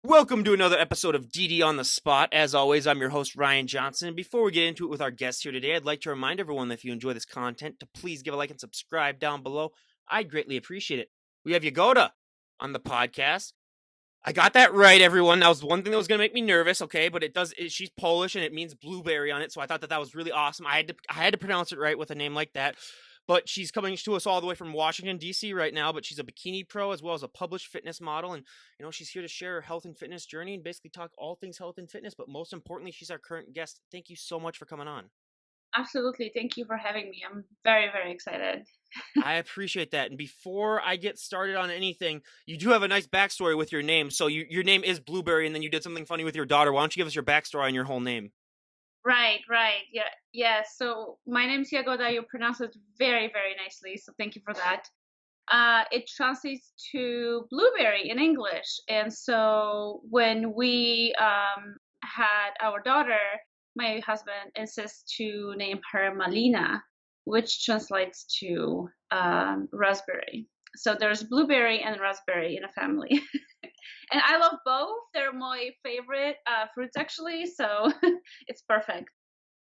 Welcome to another episode of DD on the Spot. As always, I'm your host, Ryan Johnson. And before we get into it with our guests here today, I'd like to remind everyone that if you enjoy this content, to please give a like and subscribe down below. I'd greatly appreciate it. We have Jagoda on the podcast. I got that right, everyone. That was one thing that was going to make me nervous, okay? But she's Polish and it means blueberry on it, so I thought that was really awesome. I had to pronounce it right with a name like that. But she's coming to us all the way from Washington, D.C. right now, but she's a bikini pro as well as a published fitness model. And, she's here to share her health and fitness journey and basically talk all things health and fitness. But most importantly, she's our current guest. Thank you so much for coming on. Absolutely. Thank you for having me. I'm very, very excited. I appreciate that. And before I get started on anything, you do have a nice backstory with your name. So your name is Blueberry, and then you did something funny with your daughter. Why don't you give us your backstory on your whole name? Right. Yeah. So my name's Jagoda. You pronounce it very, very nicely. So thank you for that. It translates to blueberry in English. And so when we had our daughter, my husband insists to name her Malina, which translates to raspberry. So there's blueberry and raspberry in a family. And I love both. They're my favorite fruits, actually. So it's perfect.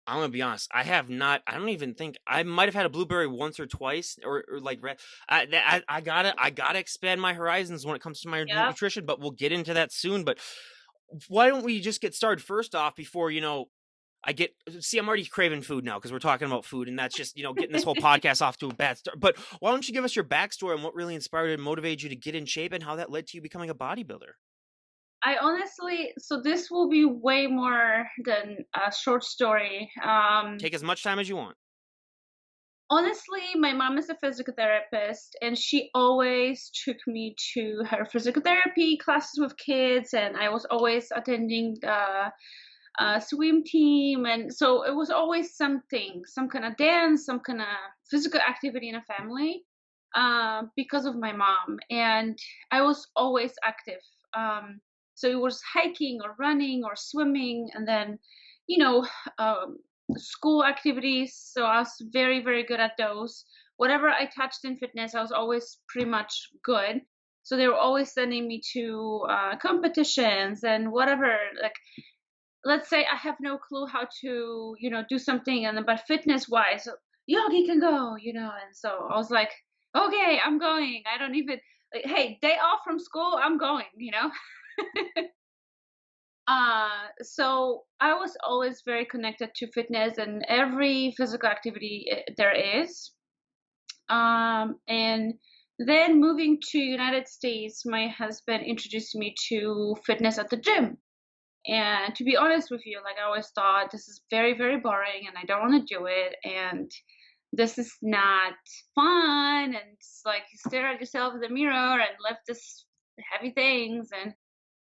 I'm gonna be honest. I don't even think I might have had a blueberry once or twice, or like red. I gotta expand my horizons when it comes to my Yep. nutrition. But we'll get into that soon. But why don't we just get started first off before I'm already craving food now because we're talking about food, and that's just getting this whole podcast off to a bad start. But why don't you give us your backstory on what really inspired and motivated you to get in shape and how that led to you becoming a bodybuilder? So this will be way more than a short story. Take as much time as you want. Honestly, my mom is a physical therapist, and she always took me to her physical therapy classes with kids, and I was always attending the swim team, and so it was always something, some kind of dance, some kind of physical activity in a family, because of my mom, and I was always active. So it was hiking or running or swimming, and then, you know, um, school activities. So I was very, very good at those. Whatever I touched in fitness, I was always pretty much good. So they were always sending me to competitions and whatever. Like, let's say I have no clue how to, do something, and but fitness wise, Yogi can go, And so I was like, okay, I'm going. I don't even like, hey, day off from school, I'm going. So I was always very connected to fitness and every physical activity there is. And then moving to United States, my husband introduced me to fitness at the gym. And to be honest with you, like I always thought this is very, very boring and I don't want to do it. And this is not fun. And it's like you stare at yourself in the mirror and lift this heavy things. And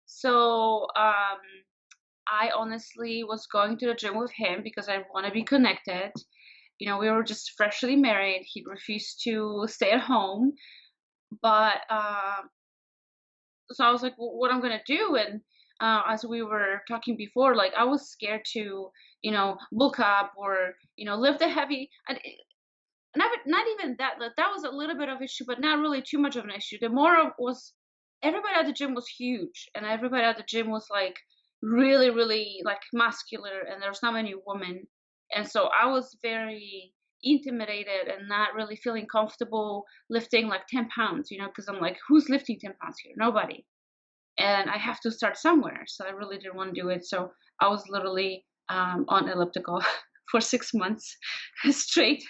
so I honestly was going to the gym with him because I want to be connected. We were just freshly married. He refused to stay at home. But so I was like, well, what I'm going to do? And as we were talking before, like I was scared to, bulk up or, lift a heavy. And not even that. That was a little bit of issue, but not really too much of an issue. The more was everybody at the gym was huge, and everybody at the gym was like really, really like muscular, and there's not many women, and so I was very intimidated and not really feeling comfortable lifting like 10 pounds, because I'm like, who's lifting 10 pounds here? Nobody. And I have to start somewhere. So I really didn't want to do it. So I was literally on elliptical for 6 months straight,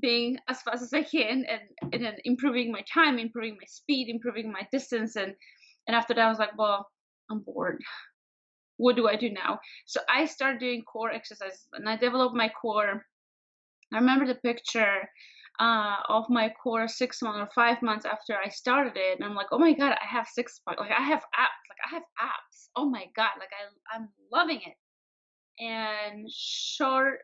being as fast as I can, and then improving my time, improving my speed, improving my distance. And after that, I was like, well, I'm bored. What do I do now? So I started doing core exercises, and I developed my core. I remember the picture of my core 6 months or 5 months after I started it, and I'm like, oh my god, I have six pack, like I have abs, Oh my god, like I'm loving it. And short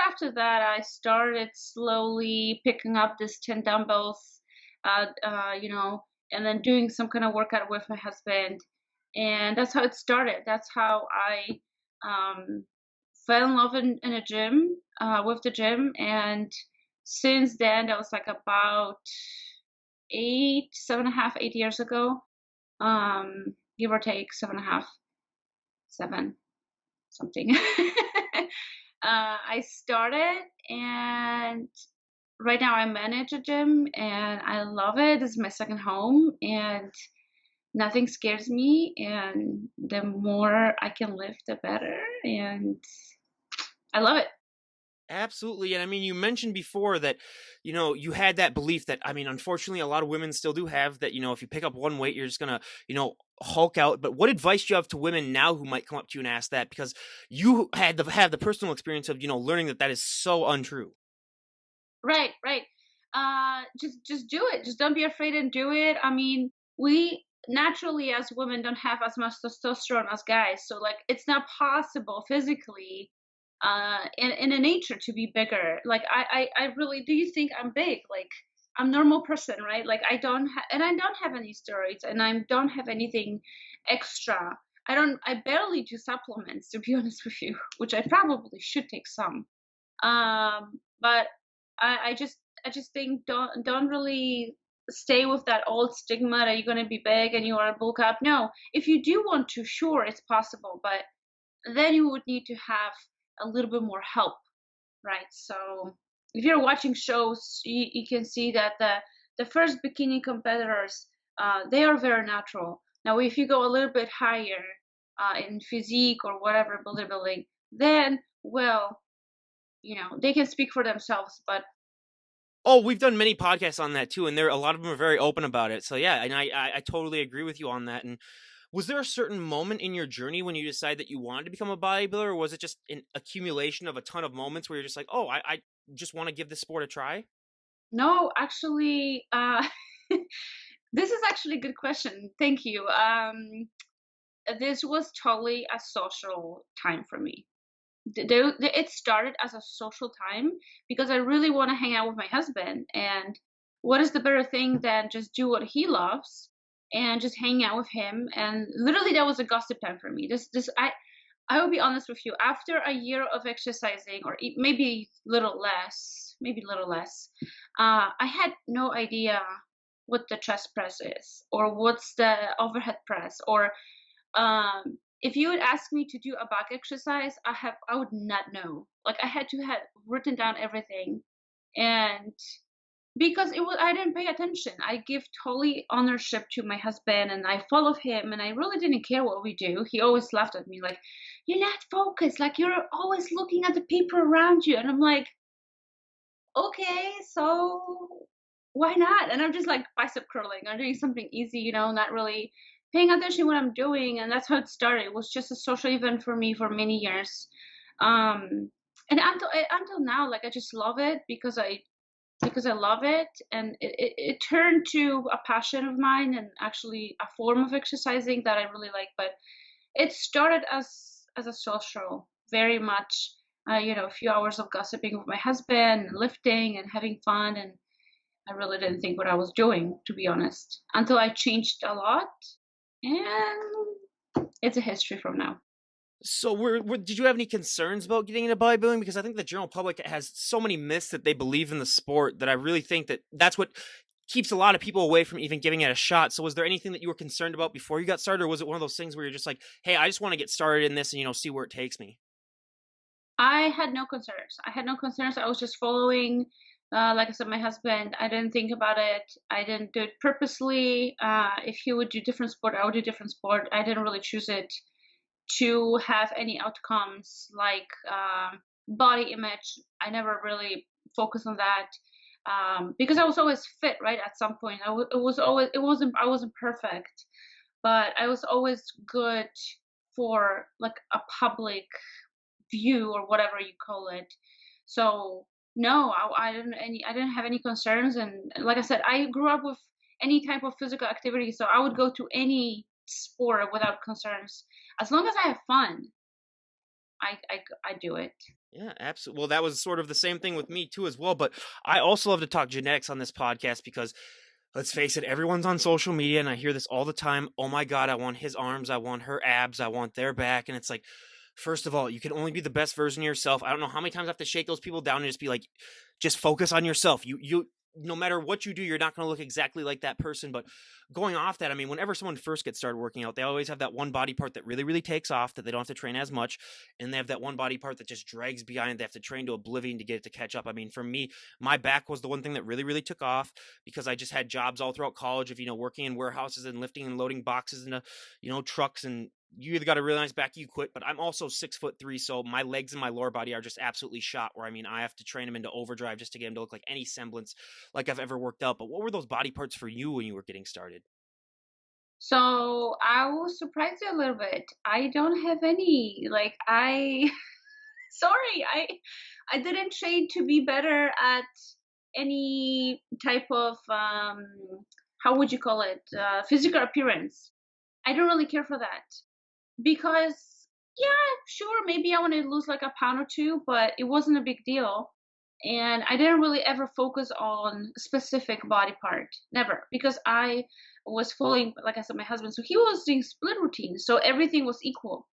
after that, I started slowly picking up this 10 dumbbells, and then doing some kind of workout with my husband, and that's how it started. That's how I um, fell in love in a gym, with the gym, and since then, that was like about 8, 7.5, 8 years ago. Um, give or take 7.5, 7 something. I started, and right now I manage a gym and I love it. This is my second home, and nothing scares me. And the more I can lift, the better. And I love it. Absolutely. And I mean, you mentioned before that, you had that belief that, I mean, unfortunately, a lot of women still do have that, if you pick up one weight, you're just going to, hulk out. But what advice do you have to women now who might come up to you and ask that? Because you had to have the personal experience of, learning that that is so untrue. Right, right. Just do it. Just don't be afraid and do it. I mean, we naturally as women don't have as much testosterone as guys, so like it's not possible physically in a nature to be bigger. Like I really do you think I'm big? Like I'm normal person, right? Like I don't have any steroids and I don't have anything extra. I barely do supplements to be honest with you, which I probably should take some. But I just think don't really stay with that old stigma that you're gonna be big and you are a bulk up. No, if you do want to, sure, it's possible, but then you would need to have a little bit more help, right? So if you're watching shows, you can see that the first bikini competitors, they are very natural. Now, if you go a little bit higher in physique or whatever bodybuilding, then well, they can speak for themselves, but Oh, we've done many podcasts on that too, and there a lot of them are very open about it. So yeah, and I totally agree with you on that. And was there a certain moment in your journey when you decided that you wanted to become a bodybuilder, or was it just an accumulation of a ton of moments where you're just like, oh, I just want to give this sport a try? no, actually, this is actually a good question. Thank you. This was totally a social time for me. It started as a social time because I really want to hang out with my husband. And what is the better thing than just do what he loves and just hang out with him? And literally, that was a gossip time for me. I will be honest with you. After a year of exercising, or maybe little less, I had no idea what the chest press is, or what's the overhead press, or if you would ask me to do a back exercise, I would not know. Like I had to have written down everything, and because I didn't pay attention. I give totally ownership to my husband, and I follow him, and I really didn't care what we do. He always laughed at me like, "You're not focused. Like you're always looking at the people around you," and I'm like, "Okay, so why not?" And I'm just like bicep curling. I'm doing something easy, not really paying attention to what I'm doing. And that's how it started. It was just a social event for me for many years. Um, and until now, like I just love it because I love it, and it turned to a passion of mine and actually a form of exercising that I really like. But it started as a social, very much, a few hours of gossiping with my husband, and lifting and having fun, and I really didn't think what I was doing, to be honest, until I changed a lot, and it's a history from now. So, did you have any concerns about getting into bodybuilding? Because I think the general public has so many myths that they believe in the sport that I really think that that's what keeps a lot of people away from even giving it a shot. So, was there anything that you were concerned about before you got started, or was it one of those things where you're just like, "Hey, I just want to get started in this and see where it takes me"? I had no concerns. I had no concerns. I was just following, like I said, my husband. I didn't think about it. I didn't do it purposely. If he would do different sport, I would do different sport. I didn't really choose it to have any outcomes like body image. I never really focused on that because I was always fit. Right at some point, it was always it wasn't I wasn't perfect, but I was always good for like a public view or whatever you call it. So no, I didn't have any concerns. And like I said, I grew up with any type of physical activity, so I would go to any sport without concerns. As long as I have fun, I do it. Yeah, absolutely. Well, that was sort of the same thing with me too, as well. But I also love to talk genetics on this podcast because let's face it, everyone's on social media, and I hear this all the time. Oh my God, I want his arms, I want her abs, I want their back. And it's like, first of all, you can only be the best version of yourself. I don't know how many times I have to shake those people down and just be like, just focus on yourself. You no matter what you do, you're not going to look exactly like that person. But going off that, I mean, whenever someone first gets started working out, they always have that one body part that really, really takes off, that they don't have to train as much. And they have that one body part that just drags behind. They have to train to oblivion to get it to catch up. I mean, for me, my back was the one thing that really, really took off because I just had jobs all throughout college of, working in warehouses and lifting and loading boxes into, trucks. And you either got a really nice back, you quit. But I'm also 6'3", so my legs and my lower body are just absolutely shot. Where I mean, I have to train them into overdrive just to get them to look like any semblance like I've ever worked out. But what were those body parts for you when you were getting started? So I was surprised a little bit. I don't have any. Like I sorry, I didn't train to be better at any type of how would you call it? Physical appearance. I don't really care for that because yeah, sure, maybe I want to lose like a pound or two, but it wasn't a big deal. And I didn't really ever focus on specific body part, never, because I was following, like I said, my husband. So he was doing split routines, so everything was equal.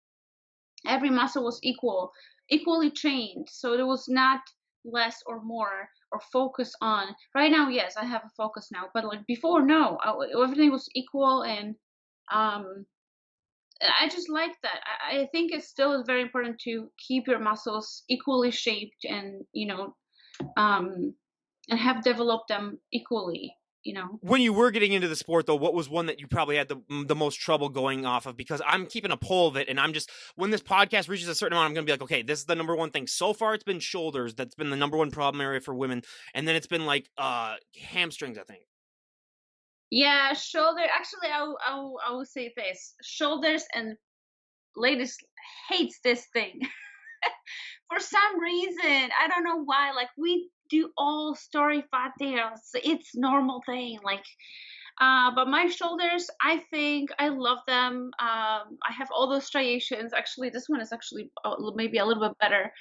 Every muscle was equally trained. So there was not less or more or focus on. Right now, yes, I have a focus now, but like before, no, everything was equal, um, and I just like that. I think it's still very important to keep your muscles equally shaped and um, and have developed them equally. You know. When you were getting into the sport, though, what was one that you probably had the most trouble going off of? Because I'm keeping a poll of it, and I'm just, when this podcast reaches a certain amount, I'm going to be like, okay, this is the number one thing. So far, it's been shoulders. That's been the number one problem area for women. And then it's been like hamstrings, I think. Yeah, shoulder. Actually, I will say this: shoulders, and ladies hates this thing for some reason. I don't know why. Like we do all story fat there. It's normal thing. Like but my shoulders, I think I love them. I have all those striations. Actually, this one is actually maybe a little bit better.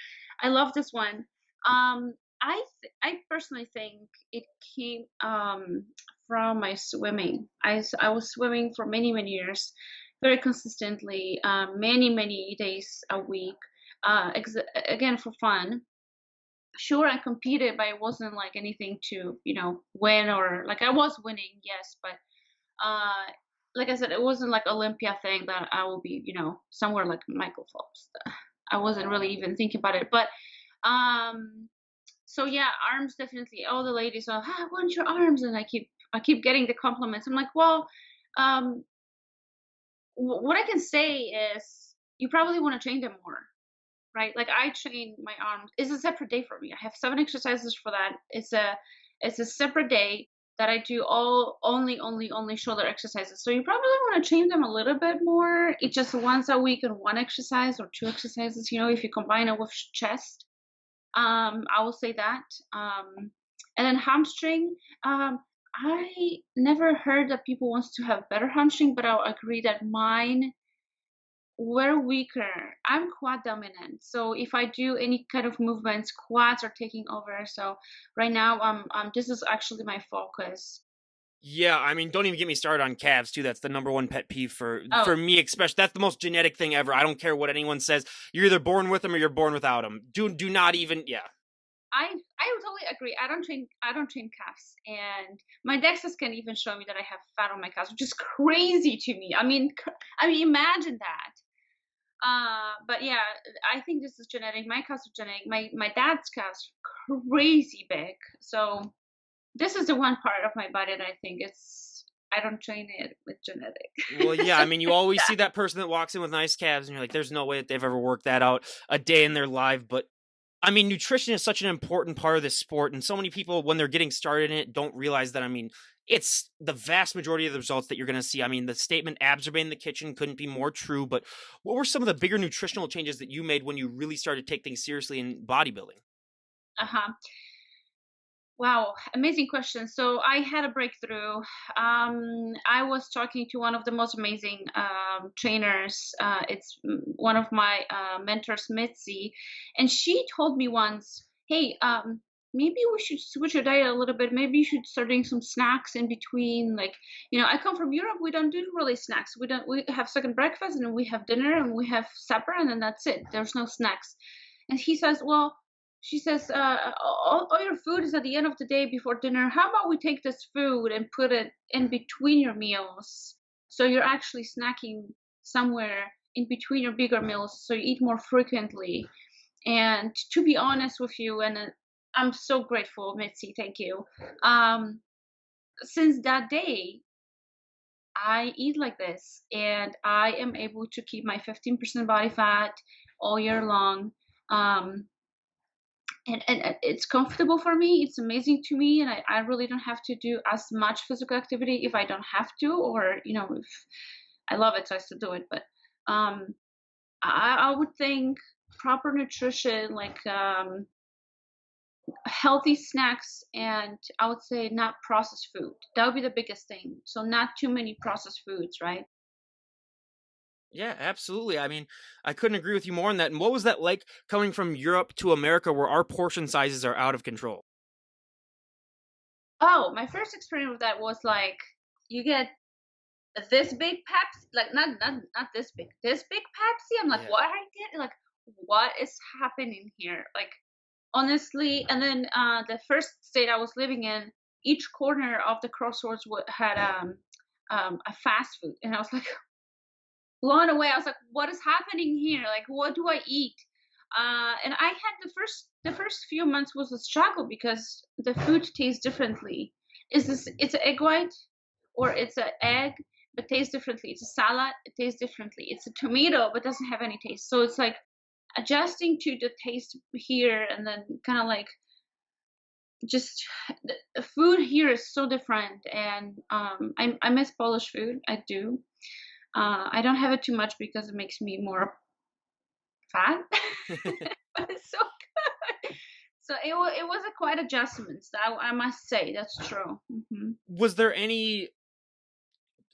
I love this one. I personally think it came from my swimming. I was swimming for many years, very consistently, many days a week. Again for fun. Sure, I competed, but it wasn't like anything to win, or like I was winning, yes, but uh like I said, it wasn't like Olympia thing that I will be somewhere like Michael Phelps. I wasn't really even thinking about it, but um so yeah, arms definitely. All the ladies are, I want your arms, and I keep getting the compliments. I'm like, well, um what I can say is you probably want to train them more, right? Like I train my arms. It's a separate day for me. I have 7 exercises for that. It's a separate day that I do all only shoulder exercises. So you probably want to train them a little bit more. It's just once a week and one exercise or two exercises. If you combine it with chest, I will say that. And then hamstring. I never heard that people wants to have better hamstring, but I'll agree that mine we're weaker. I'm quad dominant. So if I do any kind of movements, quads are taking over. So right now, this is actually my focus. Yeah, I mean, don't even get me started on calves too. That's the number one pet peeve for Oh, me, especially. That's the most genetic thing ever. I don't care what anyone says. You're either born with them or you're born without them. Do not even. Yeah. I totally agree. I don't train calves, and my DEXAs can even show me that I have fat on my calves, which is crazy to me. I mean, imagine that. But yeah, I think this is genetic. My calves are genetic. My dad's calves crazy big. So this is the one part of my body that I think I don't train it with genetic. Well, yeah. So I mean, you always see that person that walks in with nice calves, and you're like, "There's no way that they've ever worked that out a day in their life." But I mean, nutrition is such an important part of this sport, and so many people, when they're getting started in it, don't realize that. I mean, it's the vast majority of the results that you're going to see. I mean, the statement "abs are made in the kitchen" couldn't be more true. But what were some of the bigger nutritional changes that you made when you really started to take things seriously in bodybuilding? uh-huh. Wow, amazing question. So I had a breakthrough. I was talking to one of the most amazing trainers. It's one of my mentors, Mitzi, and she told me once, "Hey, maybe we should switch your diet a little bit. Maybe you should start doing some snacks in between. Like, I come from Europe. We don't do really snacks. We don't. We have second breakfast, and we have dinner, and we have supper, and then that's it. There's no snacks." And he says, "Well." she says, all your food is at the end of the day before dinner. How about we take this food and put it in between your meals? So you're actually snacking somewhere in between your bigger meals, so you eat more frequently. And to be honest with you, and I'm so grateful, Mitzi, thank you. Um, since that day, I eat like this, and I am able to keep my 15% body fat all year long. Um, and it's comfortable for me. It's amazing to me, and I really don't have to do as much physical activity if I don't have to, or if I love it, so I still do it. But um, I would think proper nutrition, like healthy snacks, and I would say not processed food. That would be the biggest thing. So not too many processed foods, right? Yeah, absolutely. I mean, I couldn't agree with you more on that. And what was that like coming from Europe to America where our portion sizes are out of control? Oh, my first experience with that was like you get this big Pepsi, like not this big Pepsi. I'm like, Yeah. what I get? Like, what is happening here? Like, honestly. And then the first state I was living in, each corner of the crossroads had a fast food, and I was like blown away. I was like, what is happening here? Like, what do I eat? And I had the first few months was a struggle because the food tastes differently. It's an egg white or it's an egg but tastes differently. It's a salad, it tastes differently. It's a tomato but doesn't have any taste. So it's like adjusting to the taste here, and then kind of like just the food here is so different. And I miss Polish food. I do. I don't have it too much because it makes me more fat, but it's so good. So it was a quite adjustments. I must say that's true. Was there any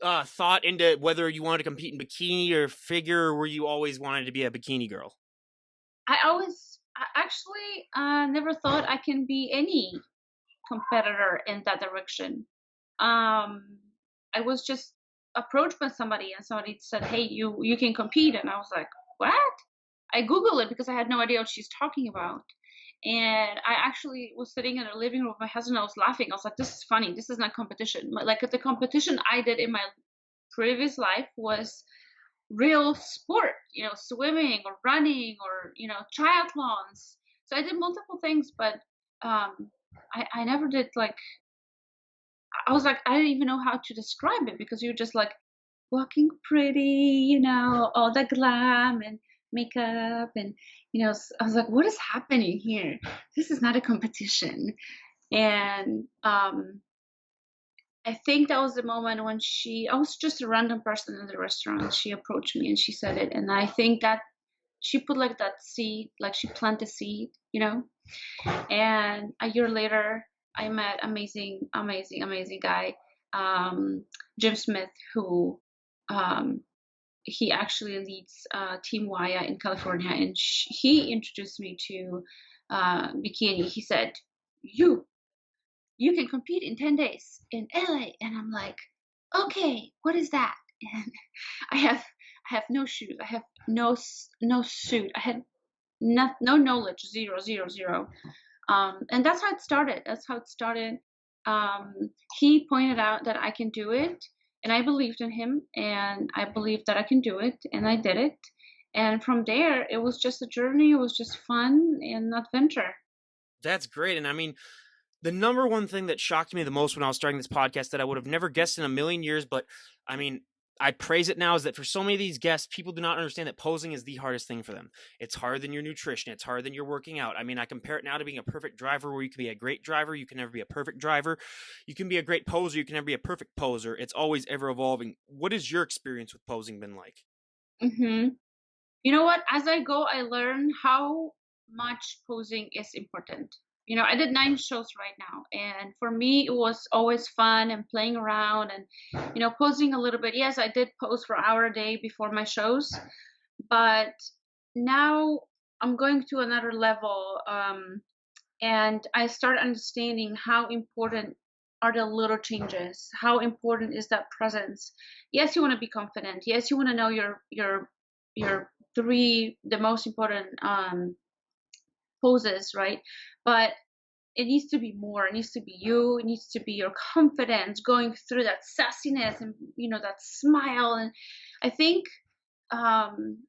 thought into whether you wanted to compete in bikini or figure, or were you always wanted to be a bikini girl? I actually never thought I can be any competitor in that direction. Um, I was just approached by somebody, and somebody said, "Hey, you can compete," and I was like, "What?" I googled it because I had no idea what she's talking about. And I actually was sitting in a living room with my husband. I was laughing. I was like, "This is funny. This is not competition." Like the competition I did in my previous life was real sport, swimming or running or triathlons. So I did multiple things, but I never did like I was like I didn't even know how to describe it because you're just like walking pretty, all the glam and makeup and I was like, what is happening here? This is not a competition. And I think that was the moment when I was just a random person in the restaurant. She approached me and she said it. And I think that she put like that seed, like she planted a seed, And a year later, I met amazing, amazing, amazing guy, Jim Smith, who um, he actually leads Team Waya in California. And he introduced me to bikini. He said, "You you can compete in 10 days in LA." And I'm like, okay, what is that? And I have I have no shoes. I have no suit. I had no knowledge, zero, zero, zero. And that's how it started. That's how it started. He pointed out that I can do it, and I believed in him, and I believed that I can do it, and I did it. And from there, it was just a journey. It was just fun and adventure. That's great. And I mean, the number one thing that shocked me the most when I was starting this podcast that I would have never guessed in a million years, but I mean, I praise it now, is that for so many of these guests, people do not understand that posing is the hardest thing for them. It's harder than your nutrition. It's harder than your working out. I mean, I compare it now to being a perfect driver, where you can be a great driver. You can never be a perfect driver. You can be a great poser. You can never be a perfect poser. It's always ever evolving. What has your experience with posing been like? hmm You know what? As I go, I learn how much posing is important. I did 9 shows right now, and for me, it was always fun and playing around and, posing a little bit. Yes, I did pose for an hour a day before my shows, but now I'm going to another level, and I start understanding how important are the little changes. How important is that presence? Yes, you want to be confident. Yes, you want to know your three the most important poses, right? But it needs to be more. It needs to be you. It needs to be your confidence going through that sassiness and that smile. And I think um,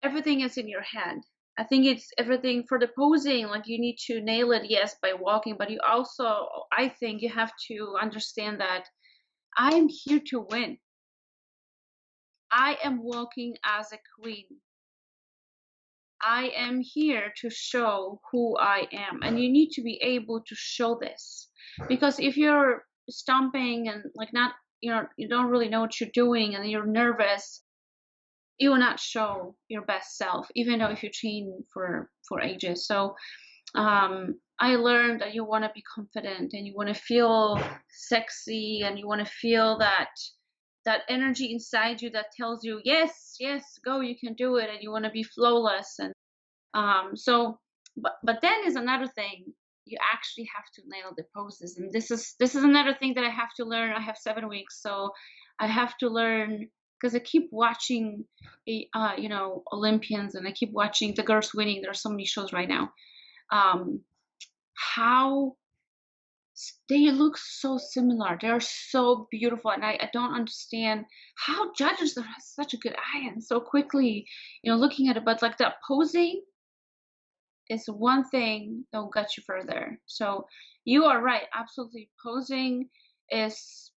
everything is in your head. I think it's everything for the posing. Like you need to nail it, yes, by walking, but you also, I think, you have to understand that I am here to win. I am walking as a queen. I am here to show who I am. And you need to be able to show this. Because if you're stomping and like not, you don't really know what you're doing and you're nervous, you will not show your best self, even though if you train for ages. So I learned that you want to be confident and you want to feel sexy and you want to feel that energy inside you that tells you yes, yes, go, you can do it, and you want to be flawless. And so, but then is another thing. You actually have to nail the poses, and this is another thing that I have to learn. I have 7 weeks, so I have to learn because I keep watching, Olympians, and I keep watching the girls winning. There are so many shows right now. Um, how they look so similar. They're so beautiful, and I don't understand how judges have such a good eye and so quickly, looking at it. But like that posing is one thing that will get you further. So you are right. Absolutely. Posing is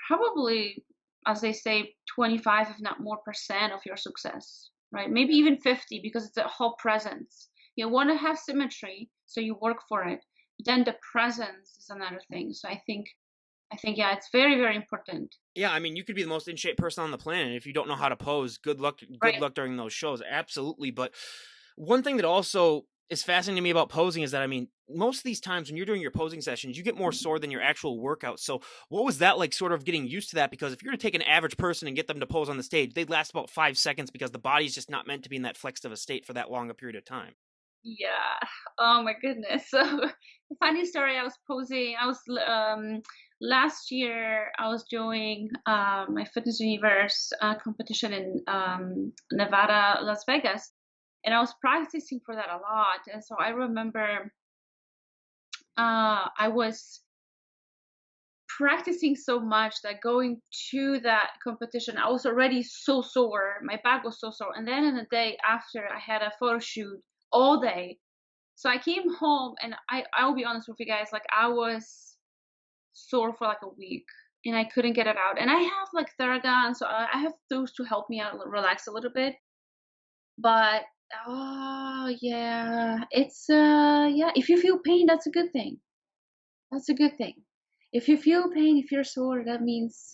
probably, as they say, 25, if not more percent of your success, right? Maybe even 50 because it's a whole presence. You want to have symmetry, so you work for it. Then the presence is another thing. So I think, yeah, it's very, very important. Yeah, I mean, you could be the most in shape person on the planet. If you don't know how to pose, good luck. Good Right. luck during those shows. Absolutely. But one thing that also is fascinating to me about posing is that I mean, most of these times when you're doing your posing sessions, you get more sore than your actual workout. So, what was that like? Sort of getting used to that because if you're to take an average person and get them to pose on the stage, they'd last about 5 seconds because the body's just not meant to be in that flexed of a state for that long a period of time. Yeah. Oh my goodness. So, funny story. I was posing. Last year. I was doing my Fitness Universe competition in Nevada, Las Vegas, and I was practicing for that a lot. And so I remember I was practicing so much that going to that competition, I was already so sore. My back was so sore, and then in the day after, I had a photo shoot all day. So I came home and I'll be honest with you guys, like I was sore for like a week and I couldn't get it out. And I have like Theragun, so I have those to help me out, relax a little bit. But oh yeah, it's yeah, if you feel pain, that's a good thing. That's a good thing. If you feel pain, if you're sore, that means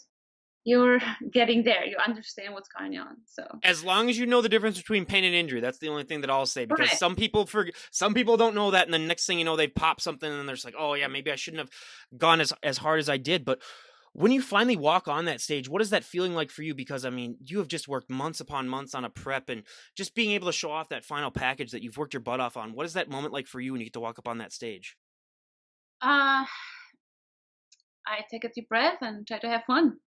you're getting there. You understand what's going on. So As long as you know the difference between pain and injury, that's the only thing that I'll say because right. some people don't know that, and the next thing you know, they pop something, and they're just like, "Oh yeah, maybe I shouldn't have gone as hard as I did." But when you finally walk on that stage, what is that feeling like for you? Because I mean, you have just worked months upon months on a prep, and just being able to show off that final package that you've worked your butt off on. What is that moment like for you when you get to walk up on that stage? Uh I take a deep breath and try to have fun.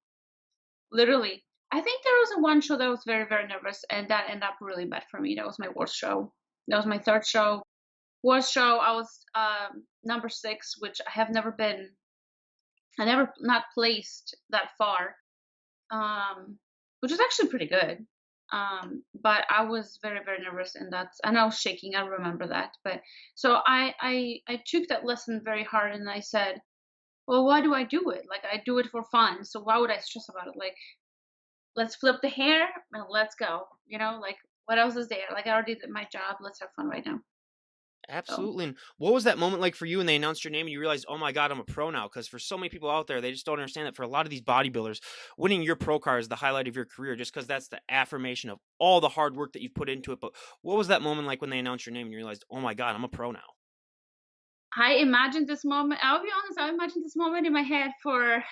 Literally. I think there was a one show that was very, very nervous, and that ended up really bad for me. That was my worst show. That was my third show. Worst show, I was number 6, which I have never been. I never not placed that far, which is actually pretty good. But I was very, very nervous, and I was shaking. I remember that. But so I took that lesson very hard, and I said, well, why do I do it? Like I do it for fun. So why would I stress about it? Like let's flip the hair and let's go. Like what else is there? Like I already did my job. Let's have fun right now. So Absolutely. And what was that moment like for you when they announced your name and you realized, oh my God, I'm a pro now? Because for so many people out there, they just don't understand that for a lot of these bodybuilders, winning your pro card is the highlight of your career just because that's the affirmation of all the hard work that you've put into it. But what was that moment like when they announced your name and you realized, oh my God, I'm a pro now? I imagined this moment. I'll be honest, I imagined this moment in my head for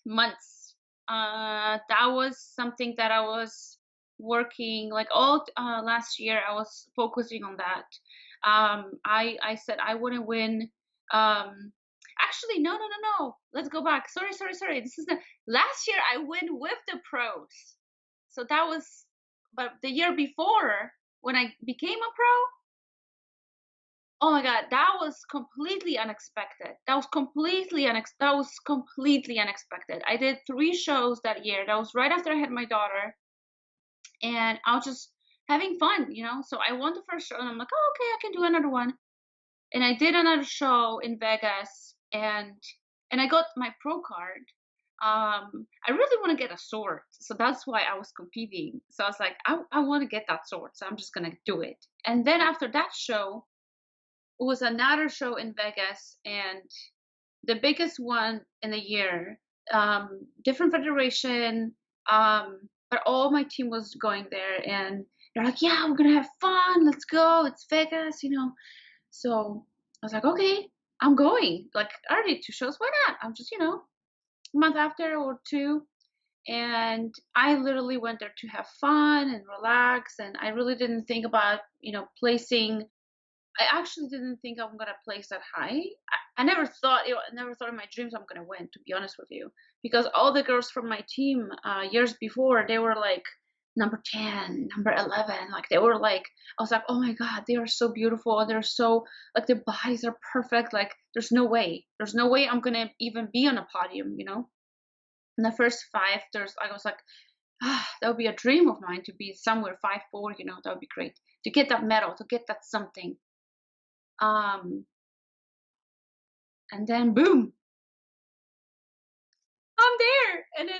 months. That was something that I was working like all last year. I was focusing on that. I said I want to win. Actually, no, no, no, no. Let's go back. Sorry, sorry, sorry. This is the last year I win with the pros. So that was, but the year before when I became a pro, Oh my god, that was completely unexpected. That was completely unexpected. I did 3 shows that year. That was right after I had my daughter, and I was just having fun, you know? So I won the first show, and I'm like, "Oh, okay, I can do another one." And I did another show in Vegas, and I got my pro card. I really want to get a sword, so that's why I was competing. So I was like, I want to get that sword, so I'm just gonna do it. And then after that show, it was another show in Vegas, and the biggest one in the year. Different federation, but all my team was going there, and they're like, "Yeah, we're gonna have fun. Let's go. It's Vegas, you know." So I was like, "Okay, I'm going." Like, I already did 2 shows. Why not? I'm just, a month after or two, and I literally went there to have fun and relax, and I really didn't think about, placing. I actually didn't think I'm gonna place that high. I never thought, I never thought in my dreams I'm gonna win. To be honest with you, because all the girls from my team years before, they were like number 10, number 11. Like they were like, I was like, oh my god, they are so beautiful. They're so like their bodies are perfect. Like there's no way I'm gonna even be on a podium. In the first 5, I was like, that would be a dream of mine to be somewhere 5'4". That would be great to get that medal, to get that something. Um, and then boom, I'm there. And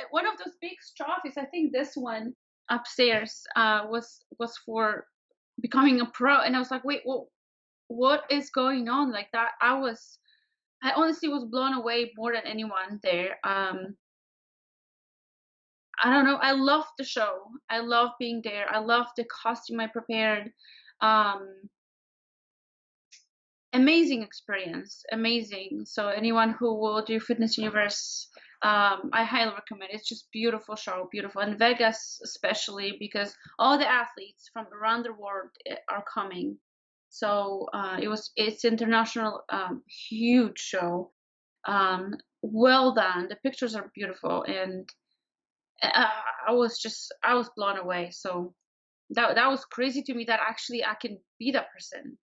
one of those big trophies, I think this one upstairs, was for becoming a pro. And I was like, wait, what is going on? Like that, I honestly was blown away more than anyone there. I don't know. I loved the show. I love being there. I love the costume I prepared. Um, Amazing experience, amazing. So anyone who will do Fitness Universe, I highly recommend. It's just beautiful show, beautiful, and Vegas especially because all the athletes from around the world are coming. So it's international, huge show. Well done. The pictures are beautiful, and uh, I was blown away. So that was crazy to me that actually I can be that person.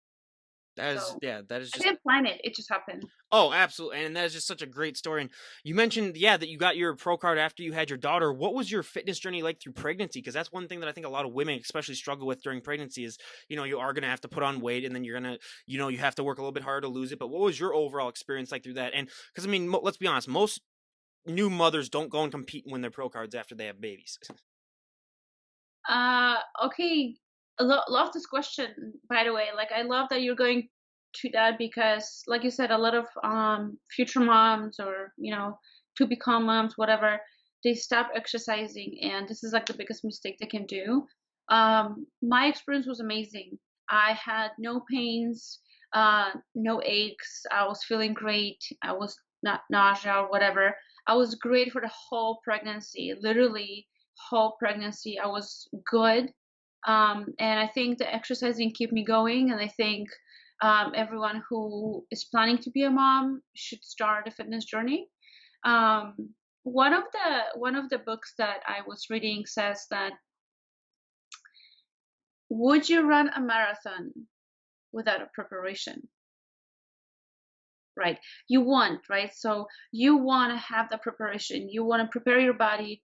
That is, So yeah, that is I just. didn't plan it. It just happened. Oh, absolutely, and that is just such a great story. And you mentioned, yeah, that you got your pro card after you had your daughter. What was your fitness journey like through pregnancy? Because that's one thing that I think a lot of women, especially, struggle with during pregnancy. Is you are going to have to put on weight, and then you're gonna, you have to work a little bit harder to lose it. But what was your overall experience like through that? And because I mean, let's be honest, most new mothers don't go and compete and win their pro cards after they have babies. Okay. Love this question, by the way. Like, I love that you're going to that because, like you said, a lot of future moms or to become moms, whatever, they stop exercising, and this is like the biggest mistake they can do. My experience was amazing. I had no pains, no aches. I was feeling great. I was not nausea or whatever. I was great for the whole pregnancy, literally whole pregnancy. I was good. And I think the exercising kept me going. And I think everyone who is planning to be a mom should start a fitness journey. Um, one of the books that I was reading says that would you run a marathon without a preparation? Right. You want, right? So you want to have the preparation. You want to prepare your body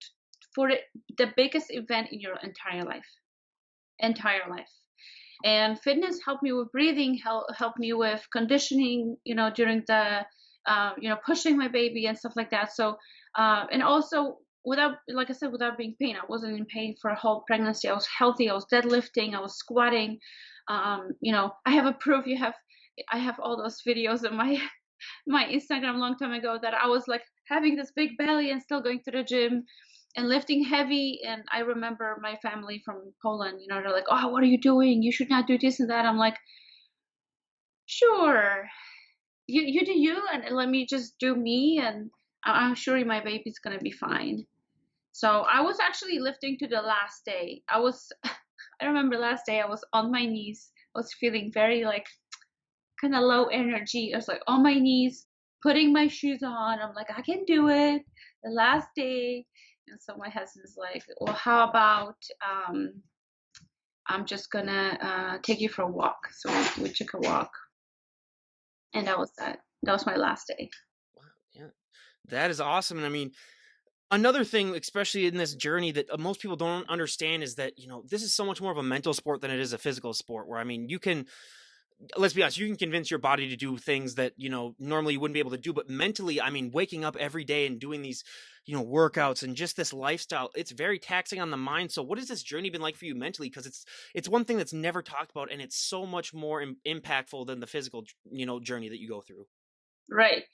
for the biggest event in your entire life. And fitness helped me with breathing, helped me with conditioning, during the, pushing my baby and stuff like that. So, and also without, like I said, without being pain, I wasn't in pain for a whole pregnancy. I was healthy. I was deadlifting. I was squatting. I have a proof. I have all those videos in my Instagram a long time ago that I was like having this big belly and still going to the gym and lifting heavy. And I remember my family from Poland, they're like, "Oh, what are you doing? You should not do this and that." I'm like, "Sure, you do you, and let me just do me, and I'm sure my baby's gonna be fine." So I was actually lifting to the last day. I remember last day I was on my knees. I was feeling very like kind of low energy. I was like on my knees, putting my shoes on. I'm like, I can do it. The last day. And so my husband's like, well, how about I'm just gonna take you for a walk. So we took a walk, and that was that. That was my last day. Wow, yeah. That is awesome. And I mean, another thing, especially in this journey that most people don't understand is that, this is so much more of a mental sport than it is a physical sport where, I mean, you can, let's be honest, you can convince your body to do things that, normally you wouldn't be able to do. But mentally, I mean, waking up every day and doing these, workouts and just this lifestyle, it's very taxing on the mind. So what has this journey been like for you mentally? Because it's one thing that's never talked about, and it's so much more impactful than the physical, journey that you go through. Right.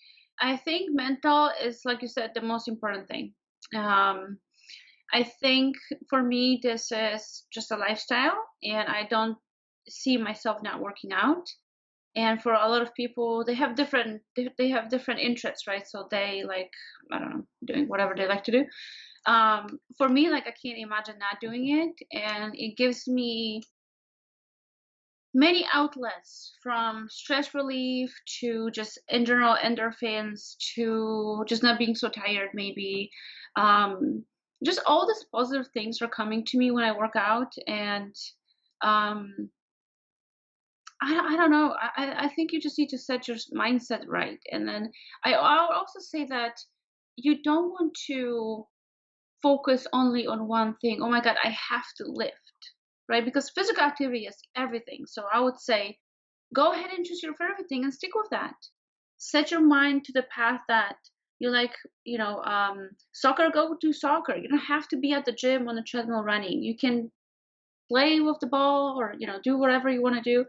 I think mental is, like you said, the most important thing. Um, I think for me, this is just a lifestyle, and I don't see myself not working out. And for a lot of people, they have different interests, right? So they like, I don't know, doing whatever they like to do. For me, like, I can't imagine not doing it, and it gives me many outlets, from stress relief to just in general endorphins to just not being so tired maybe. um, just all these positive things are coming to me when I work out. And um, I don't know, I think you just need to set your mindset right. And then I'll also say that you don't want to focus only on one thing. Oh my god, I have to lift, right? Because physical activity is everything. So I would say, go ahead and choose your favorite thing and stick with that. Set your mind to the path that you like. Soccer, go do soccer. You don't have to be at the gym on the treadmill running. You can play with the ball, or do whatever you want to do.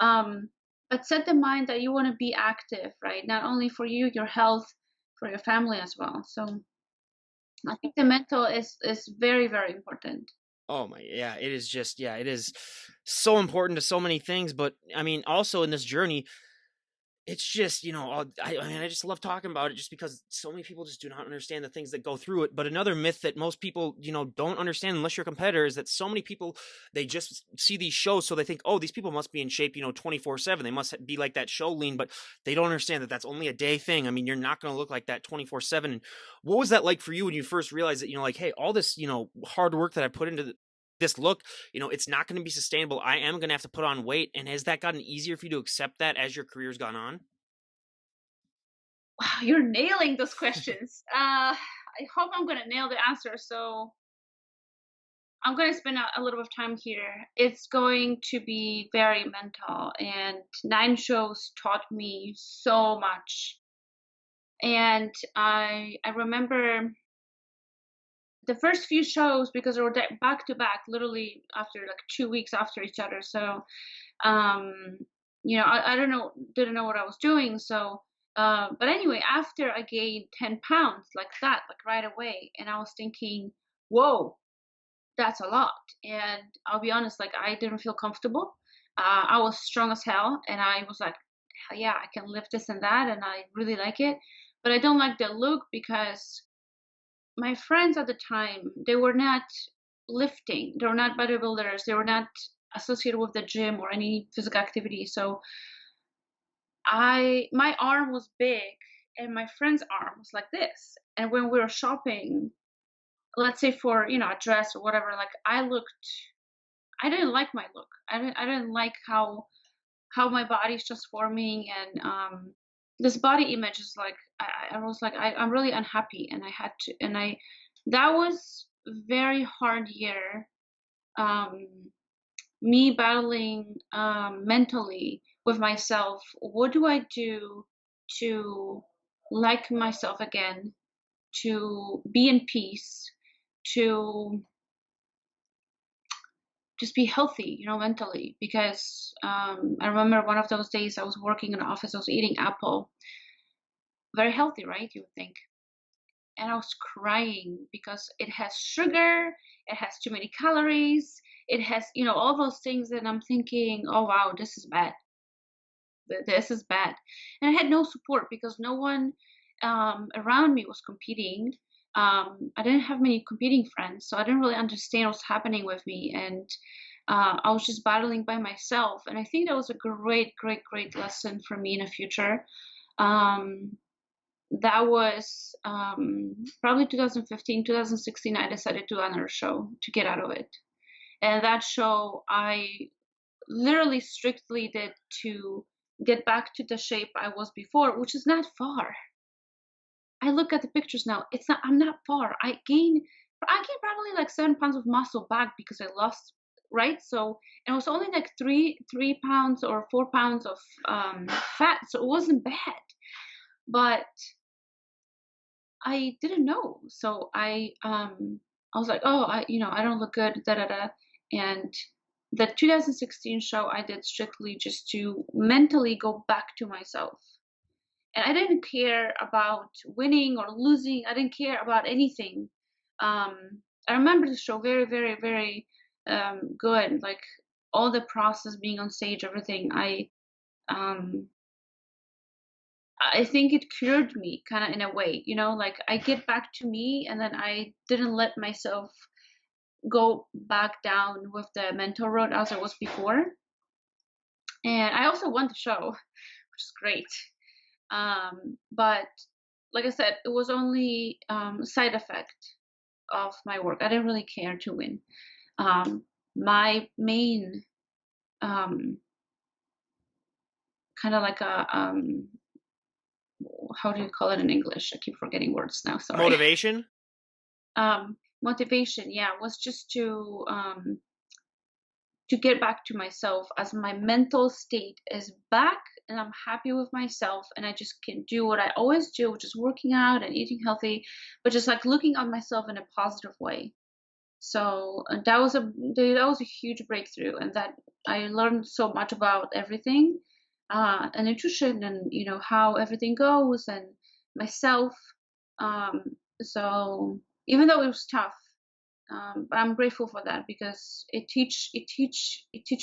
um, but set the mind that you want to be active, right? Not only for you, your health, for your family as well. So I think the mental is very, very important. Oh my, yeah, it is just, yeah, it is so important to so many things. But I mean, also in this journey, it's just, I mean, I just love talking about it just because so many people just do not understand the things that go through it. But another myth that most people, don't understand unless you're a competitor is that so many people, they just see these shows. So they think, oh, these people must be in shape, 24/7. They must be like that show lean, but they don't understand that that's only a day thing. I mean, you're not going to look like that 24/7. And what was that like for you when you first realized that, like, hey, all this, hard work that I put into this look, it's not going to be sustainable. I am going to have to put on weight. And has that gotten easier for you to accept that as your career's gone on? Wow, you're nailing those questions. I hope I'm gonna nail the answer. So I'm gonna spend a little bit of time here. It's going to be very mental, and 9 shows taught me so much. And I remember the first few shows, because they were back to back, literally after like 2 weeks after each other. So um, I don't know, didn't know what I was doing. So but anyway, after I gained 10 pounds like that, like right away, and I was thinking, whoa, that's a lot. And I'll be honest, like, I didn't feel comfortable. I was strong as hell, and I was like, hell yeah, I can lift this and that, and I really like it. But I don't like the look, because my friends at the time, they were not lifting, they were not bodybuilders, they were not associated with the gym or any physical activity. So my arm was big, and my friend's arm was like this. And when we were shopping, let's say for a dress or whatever, like, I didn't like my look. I didn't like how my body's just forming. And this body image is like, I was like, I'm really unhappy, and I had to, and I that was very hard year. um Me battling mentally with myself. What do I do to like myself again, to be in peace, to just be healthy, mentally? Because I remember one of those days I was working in an office, I was eating apple, very healthy, right? You would think. And I was crying because it has sugar, it has too many calories, it has, all those things. And I'm thinking, oh wow, this is bad. This is bad. And I had no support, because no one around me was competing. I didn't have many competing friends, so I didn't really understand what's happening with me. And I was just battling by myself. And I think that was a great, great, great lesson for me in the future. Um, that was probably 2015, 2016. I decided to do another show to get out of it. And that show I literally strictly did to get back to the shape I was before, which is not far. I look at the pictures now. It's not. I'm not far. I gained probably like 7 pounds of muscle back because I lost. Right. So and it was only like three pounds or 4 pounds of fat. So it wasn't bad. But I didn't know. So I was like, oh, I don't look good. Da da da. And the 2016 show I did strictly just to mentally go back to myself. And I didn't care about winning or losing. I didn't care about anything. I remember the show very, very, very good. Like all the process, being on stage, everything. Um, I think it cured me, kind of in a way. Like I get back to me, and then I didn't let myself go back down with the mental road as I was before. And I also won the show, which is great. But like I said, it was only side effect of my work. I didn't really care to win. My main um, kind of like a how do you call it in English? I keep forgetting words now. Sorry. Motivation? Motivation, yeah, was just to get back to myself as my mental state is back and I'm happy with myself and I just can do what I always do, which is working out and eating healthy, but just like looking at myself in a positive way. So that was a huge breakthrough, and that I learned so much about everything, and nutrition, and how everything goes, and myself. Um, so even though it was tough, but I'm grateful for that because it teach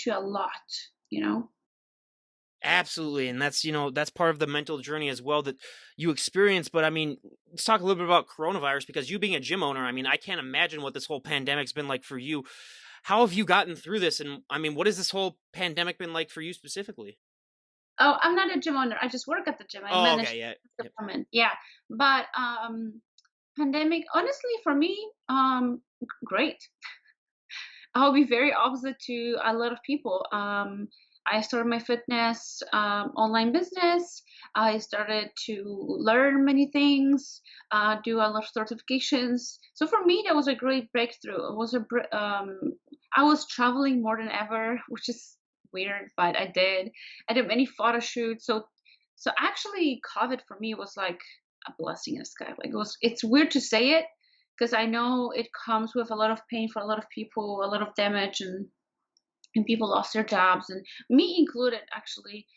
you a lot, you know. Absolutely, and that's part of the mental journey as well that you experience. But I mean, let's talk a little bit about coronavirus because you being a gym owner, I mean, I can't imagine what this whole pandemic's been like for you. How have you gotten through this? And I mean, what has this whole pandemic been like for you specifically? Oh, I'm not a gym owner. I just work at the gym. I Oh, manage okay, yeah. the Yep. department. Yeah, but pandemic, honestly, for me, great. I'll be very opposite to a lot of people. I started my fitness online business. I started to learn many things, do a lot of certifications. So for me, that was a great breakthrough. I was traveling more than ever, which is weird, but I did. I did many photo shoots. So actually, COVID for me was like a blessing in disguise. Like it's weird to say it because I know it comes with a lot of pain for a lot of people, a lot of damage, and people lost their jobs, and me included. Actually,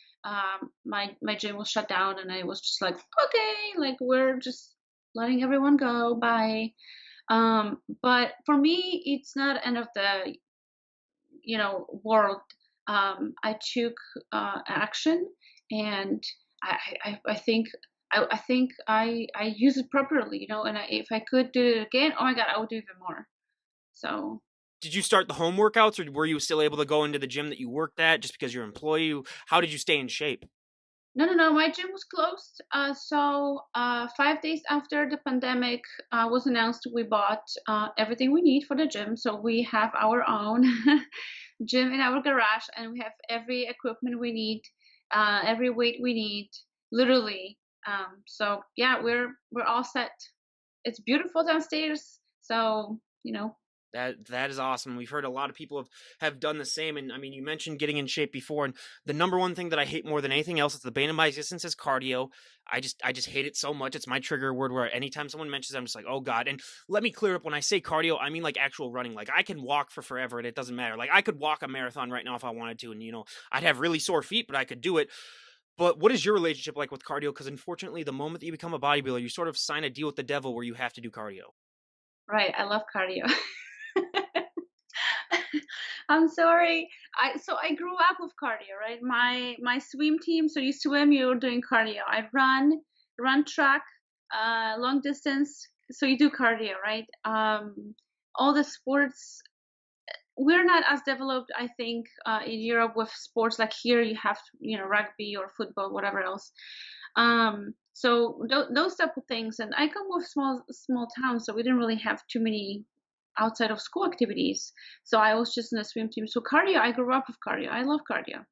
my gym was shut down, and I was just like, okay, like we're just letting everyone go. Bye. But for me, it's not end of the world. I took action, and I think I use it properly, and if I could do it again, oh my god, I would do even more. So Did you start the home workouts, or were you still able to go into the gym that you worked at just because you're an employee? How did you stay in shape? no, no, no, my gym was closed. So 5 days after the pandemic was announced, we bought everything we need for the gym. So we have our own gym in our garage, and we have every equipment we need, every weight we need, literally. So yeah, we're all set. It's beautiful downstairs. So That is awesome. We've heard a lot of people have done the same. And I mean, you mentioned getting in shape before, and the number one thing that I hate more than anything else, it's the bane of my existence, is cardio. I just hate it so much. It's my trigger word where anytime someone mentions it, I'm just like, oh God. And let me clear up, when I say cardio, I mean like actual running. Like I can walk for forever and it doesn't matter. Like I could walk a marathon right now if I wanted to, and I'd have really sore feet, but I could do it. But what is your relationship like with cardio? Because unfortunately, the moment that you become a bodybuilder, you sort of sign a deal with the devil where you have to do cardio. right, I love cardio. I'm sorry. I grew up with cardio, right? My swim team. So you swim, you're doing cardio. I run track, long distance. So you do cardio, right? All the sports. We're not as developed, I think, in Europe with sports like here. You have rugby or football, whatever else. So those type of things. And I come with small towns, so we didn't really have too many outside of school activities. So I was just in the swim team. So cardio, I grew up with cardio. I love cardio.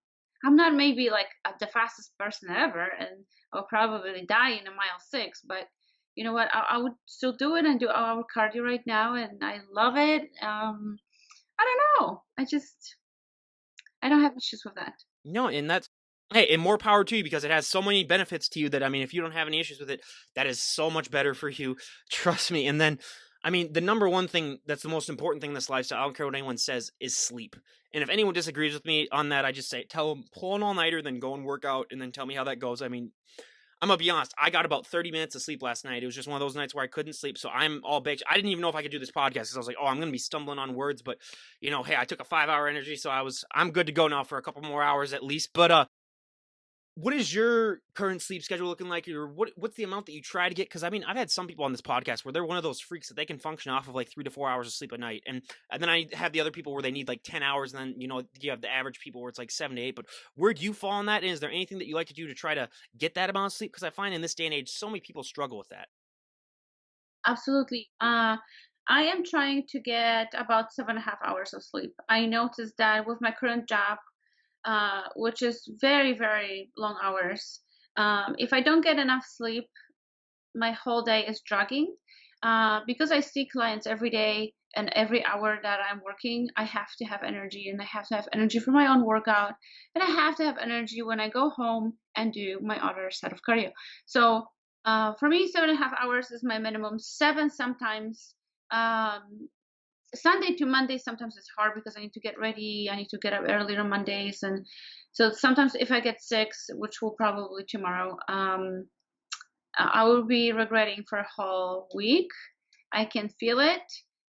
I'm not maybe like the fastest person ever, and I'll probably die in a mile six, but you know what? I would still do it and do our cardio right now, and I love it. I don't know. I don't have issues with that. No, and that's hey, and more power to you because it has so many benefits to you that I mean, if you don't have any issues with it, that is so much better for you. Trust me. And then, I mean, the number one thing that's the most important thing in this lifestyle, I don't care what anyone says, is sleep. And if anyone disagrees with me on that, I just say, tell them pull an all nighter, then go and work out, and then tell me how that goes. I mean, I'm gonna be honest. I got about 30 minutes of sleep last night. It was just one of those nights where I couldn't sleep, so I'm all baked. I didn't even know if I could do this podcast because I was like, "Oh, I'm gonna be stumbling on words." But hey, I took a 5 hour energy, so I'm good to go now for a couple more hours at least. But what is your current sleep schedule looking like, or what's the amount that you try to get? Because I mean, I've had some people on this podcast where they're one of those freaks that they can function off of like 3 to 4 hours of sleep a night, and then I have the other people where they need like 10 hours, and then you have the average people where it's like 7 to 8. But where do you fall on that? And is there anything that you like to do to try to get that amount of sleep? Because I find in this day and age, so many people struggle with that. Absolutely. I am trying to get about 7.5 hours of sleep. I noticed that with my current job, which is very, very long hours, if I don't get enough sleep, my whole day is dragging. Because I see clients every day and every hour that I'm working, I have to have energy and I have to have energy for my own workout. And I have to have energy when I go home and do my other set of cardio. So for me, 7.5 hours is my minimum. Seven sometimes. Um, Sunday to Monday, sometimes it's hard because I need to get ready. I need to get up earlier on Mondays. And so sometimes if I get six, which will probably tomorrow, I will be regretting for a whole week. I can feel it.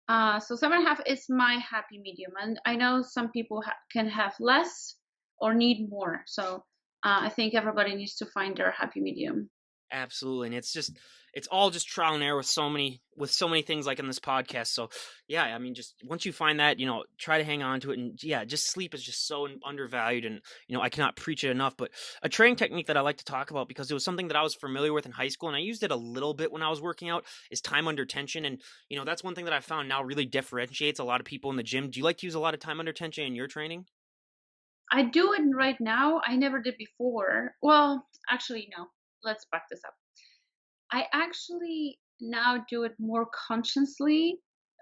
So 7.5 is my happy medium, and I know some people can have less or need more. So I think everybody needs to find their happy medium. Absolutely. And it's all just trial and error with so many things like in this podcast. So yeah, I mean just once you find that, try to hang on to it. And yeah, just sleep is just so undervalued, and I cannot preach it enough. But a training technique that I like to talk about because it was something that I was familiar with in high school and I used it a little bit when I was working out is time under tension. And that's one thing that I found now really differentiates a lot of people in the gym. Do you like to use a lot of time under tension in your training? I do it right now. I never did before. Well, actually, no. Let's back this up. I actually now do it more consciously.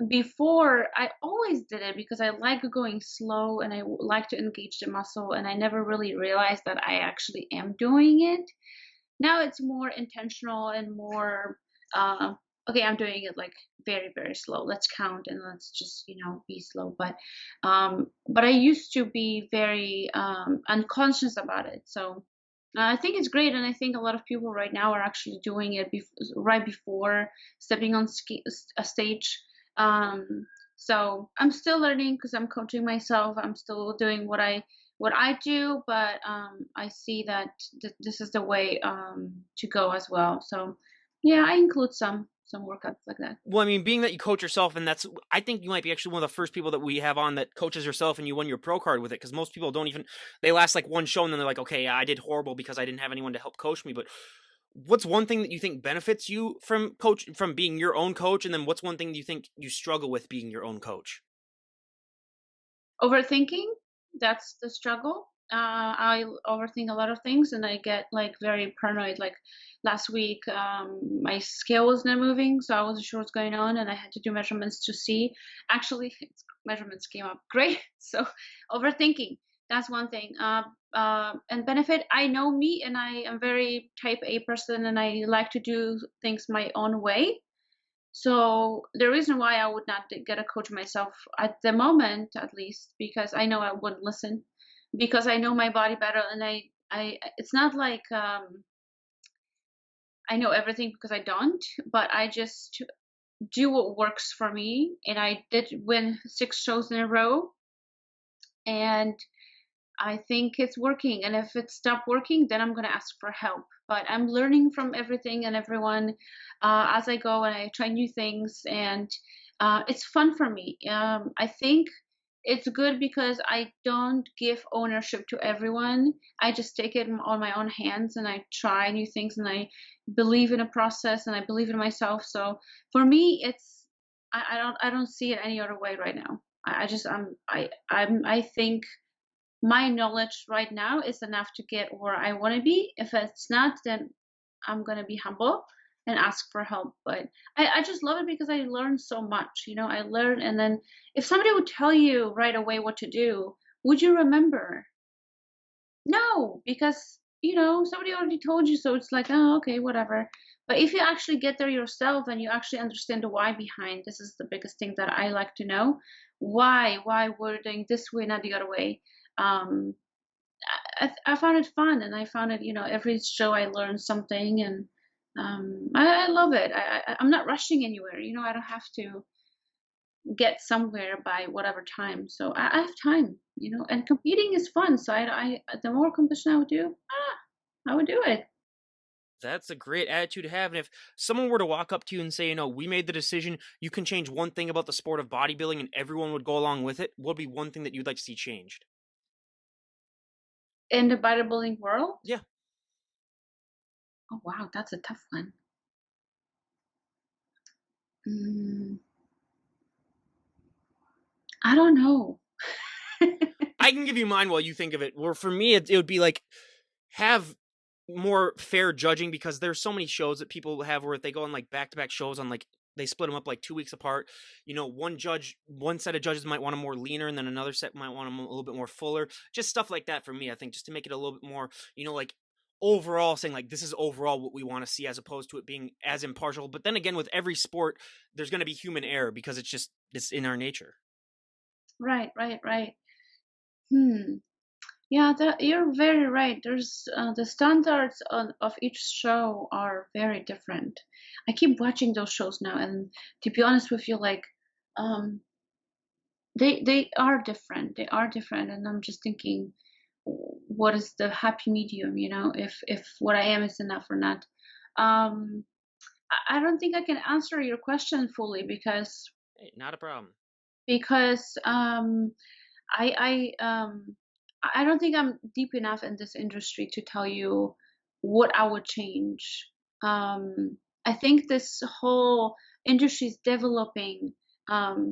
Before, I always did it because I like going slow and I like to engage the muscle, and I never really realized that I actually am doing it. Now it's more intentional and more, uh, okay, I'm doing it like very, very slow. Let's count and let's just, be slow. But I used to be very unconscious about it. So I think it's great, and I think a lot of people right now are actually doing it right before stepping on a stage. Um, so I'm still learning because I'm coaching myself. I'm still doing what I do, but I see that this is the way to go as well. So yeah, I include some workouts like that. Well, I mean, being that you coach yourself, and I think you might be actually one of the first people that we have on that coaches yourself, and you won your pro card with it. Because most people don't even they last like one show, and then they're like, okay, yeah, I did horrible because I didn't have anyone to help coach me. But what's one thing that you think benefits you from being your own coach, and then what's one thing that you think you struggle with being your own coach? Overthinking, that's the struggle. I overthink a lot of things and I get like very paranoid. Like last week, my scale was not moving, so I wasn't sure what's going on, and I had to do measurements to see. Actually, measurements came up great. So overthinking, that's one thing. And benefit, I know me, and I am very type A person, and I like to do things my own way. So the reason why I would not get a coach myself at the moment, at least, because I know I wouldn't listen, because I know my body better, and it's not like I know everything because I don't, but I just do what works for me, and I did win 6 shows in a row, and I think it's working. And if it stopped working, then I'm going to ask for help. But I'm learning from everything and everyone as I go, and I try new things. And it's fun for me. I think it's good because I don't give ownership to everyone. I just take it on my own hands and I try new things, and I believe in a process and I believe in myself. So for me, I don't see it any other way right now. I just I think my knowledge right now is enough to get where I want to be. If it's not, then I'm gonna be humble and ask for help. But I just love it because I learn so much. I learn, and then if somebody would tell you right away what to do, would you remember? No, because somebody already told you, so it's like, oh, okay, whatever. But if you actually get there yourself and you actually understand the why behind, this is the biggest thing that I like to know. Why we're doing this way, not the other way. Um, I found it fun, and I found it, every show I learned something, and I love it. I'm not rushing anywhere. I don't have to get somewhere by whatever time. So I have time, and competing is fun. So the more competition I would do, I would do it. That's a great attitude to have. And if someone were to walk up to you and say, we made the decision, you can change one thing about the sport of bodybuilding and everyone would go along with it, what would be one thing that you'd like to see changed? In the bodybuilding world, Yeah. oh wow, that's a tough one. Mm, I don't know. I can give you mine while you think of it. Well, for me, it would be like have more fair judging because there's so many shows that people have where they go on like back to back shows on like they split them up like 2 weeks apart. One set of judges might want them more leaner, and then another set might want them a little bit more fuller. Just stuff like that for me, I think, just to make it a little bit more, like overall saying like this is overall what we want to see as opposed to it being as impartial. But then again, with every sport, there's going to be human error because it's in our nature. Right, right, right. Hmm. Yeah, you're very right. There's the standards of each show are very different. I keep watching those shows now, and to be honest with you, like, um, they are different. They are different, and I'm just thinking, what is the happy medium? If what I am is enough or not. I don't think I can answer your question fully Hey, not a problem. because I I don't think I'm deep enough in this industry to tell you what I would change. I think this whole industry is developing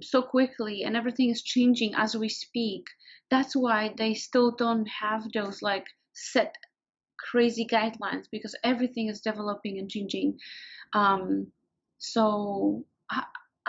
so quickly, and everything is changing as we speak. That's why they still don't have those like set crazy guidelines because everything is developing and changing. Um, so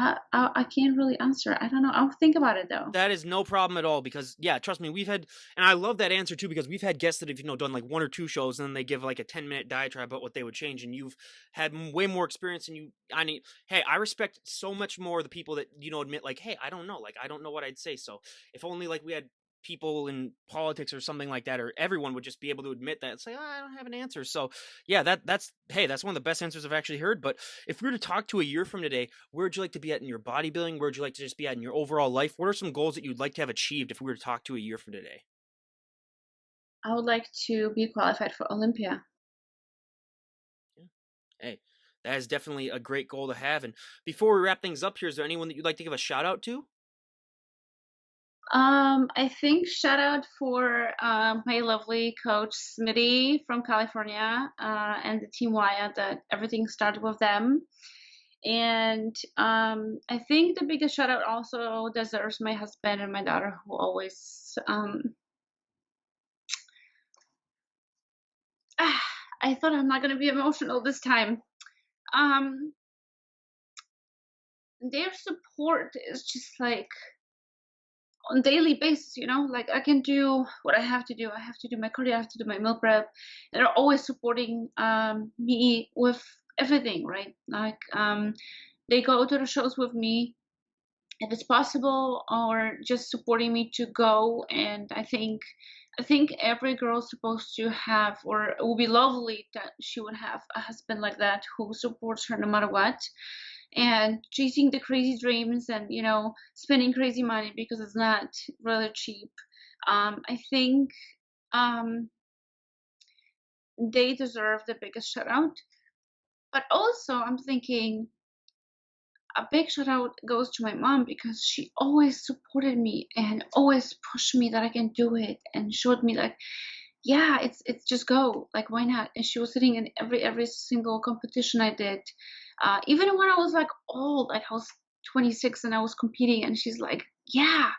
I can't really answer. I don't know. I'll think about it though. That is no problem at all because yeah, trust me, we've had and I love that answer too because we've had guests that have done like one or two shows and then they give like a 10-minute diatribe about what they would change and you've had way more experience and I mean, hey, I respect so much more the people that admit like, hey, I don't know, like I don't know what I'd say. So if only like we had people in politics or something like that, or everyone would just be able to admit that and say, oh, I don't have an answer. So yeah, that's hey, that's one of the best answers I've actually heard. But if we were to talk to a year from today, where would you like to be at in your bodybuilding? Where would you like to just be at in your overall life? What are some goals that you'd like to have achieved if we were to talk to a year from today? I would like to be qualified for Olympia. Yeah. Hey, that is definitely a great goal to have. And before we wrap things up here, is there anyone that you'd like to give a shout out to? I think shout out for my lovely coach Smitty from California and the team Wyatt that everything started with them. And I think the biggest shout out also deserves my husband and my daughter who always I thought I'm not gonna be emotional this time. Um, their support is just like on daily basis, like I can do what I have to do. I have to do my cardio, I have to do my meal prep. And they're always supporting me with everything, right? Like they go to the shows with me if it's possible or just supporting me to go. And I think every girl's supposed to have, or it would be lovely that she would have a husband like that who supports her no matter what, and chasing the crazy dreams and spending crazy money because it's not really cheap. I think um, they deserve the biggest shout out, but also I'm thinking a big shout out goes to my mom because she always supported me and always pushed me that I can do it and showed me like, yeah, it's just go, like why not. And she was sitting in every single competition I did, even when I was like old, like I was 26 and I was competing, and she's like, "Yeah,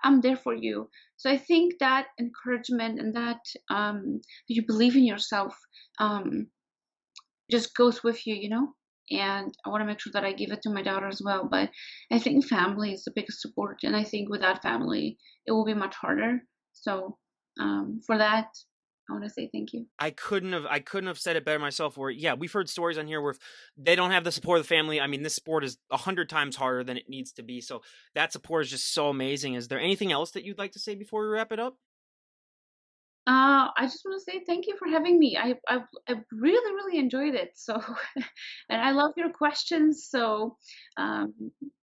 I'm there for you." So I think that encouragement and that that you believe in yourself um, just goes with you, you know. And I want to make sure that I give it to my daughter as well. But I think family is the biggest support, and I think without family, it will be much harder. So for that, I want to say thank you. I couldn't have said it better myself. Where yeah, we've heard stories on here where if they don't have the support of the family. I mean, this sport is 100 times harder than it needs to be. So that support is just so amazing. Is there anything else that you'd like to say before we wrap it up? I just want to say thank you for having me. I really really enjoyed it. So, and I love your questions. So, um,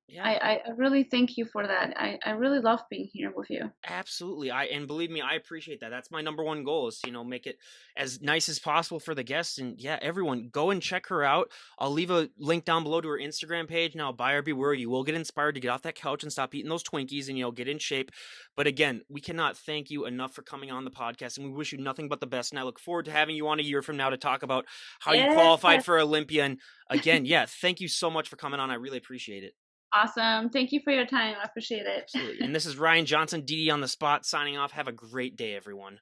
Yeah. I really thank you for that. I really love being here with you. Absolutely. And believe me, I appreciate that. That's my number one goal is, make it as nice as possible for the guests. And yeah, everyone go and check her out. I'll leave a link down below to her Instagram page. Now, buyer beware, you will get inspired to get off that couch and stop eating those Twinkies and, get in shape. But again, we cannot thank you enough for coming on the podcast, and we wish you nothing but the best. And I look forward to having you on a year from now to talk about how you Yes, qualified for Olympia. And again, yeah, thank you so much for coming on. I really appreciate it. awesome. Thank you for your time. I appreciate it. Absolutely. And this is Ryan Johnson, DD on the spot, signing off. Have a great day, everyone.